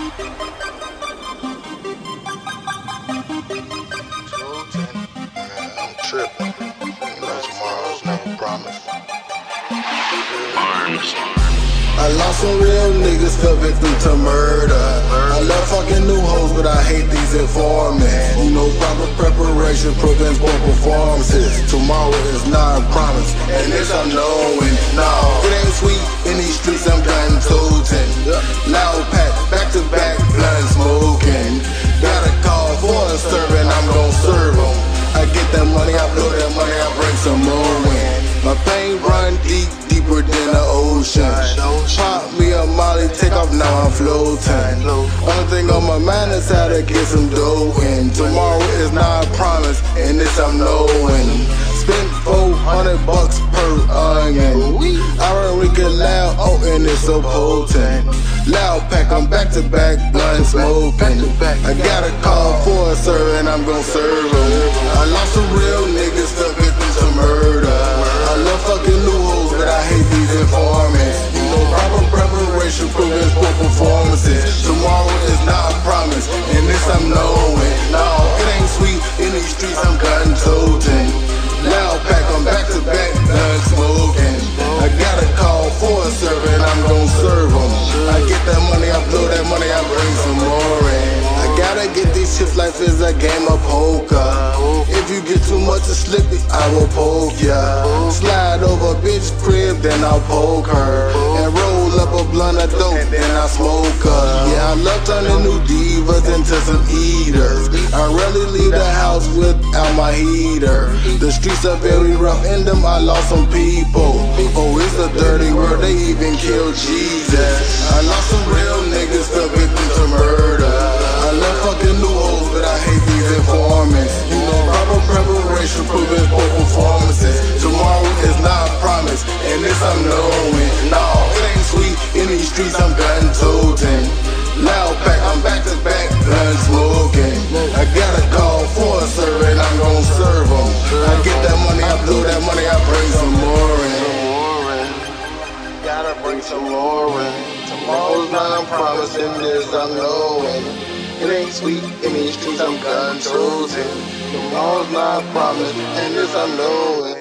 I'm tripping. You know tomorrow's never promised. I lost some real niggas, fell victim to murder. I love fucking new hoes, but I hate these informants. You know proper preparation prevents poor performances. Tomorrow is not a promise, and this I'm knowing. No, it ain't sweet in these streets, I'm gun toting. Loud pack, back to back, blunt smoking. Got a call for a servant, I'm gon' serve 'em. I get that money, I blow that money, I bring some more in. My pain run deep, deeper than the ocean. Pop me a molly, take off, now I'm floating. Only thing on my mind is how to get some dough in. Tomorrow is not a promise, and this I'm knowing. Spent $400 per onion. I run Ricky loud, oh, and it's so potent. Loud pack, I'm back to back, blunt smoking. I got a call for a servant, I'm gon' serve 'em. I lost some real niggas, fell victim to murder. I love fucking new hoes, but I hate these informants. You know proper preparation prevents poor performances. Tomorrow is not a promise, and this I'm knowing. No, it ain't sweet in these streets, I'm gun toting. Loud pack, I'm back to back, blunt smoking. I got a call for a servant, I'm gon' serve 'em. I get that money, I blow that money, I bring some more in. I gotta get these chips, life is a game of poker. If you get too much to slip it, I will poke ya. Slide over a bitch crib, then I'll poke her. And roll up a blunt of dope, then I smoke her. Yeah, I love turning new divas into some eaters. I rarely leave the house without my heater. The streets are very rough, in them I lost some people. Oh, it's a dirty world, they even killed Jesus. I lost some real niggas, fell victim to murder. I love fucking new hoes, but I hate these informants. You know proper preparation prevents poor performances. Tomorrow is not a promise, and this I'm knowing. No, it ain't sweet in these streets, I'm gun toting. Loud pack, I'm back to back, blunt smoking. I got a call for a servant, I'm gon' serve 'em. I get that money, I blow that money, I bring some more in. Gotta bring some more in. Tomorrow's not a promise, and this I'm knowing. It ain't sweet in these streets, I'm gun toting. Tomorrow's not a promise, and this I'm knowing.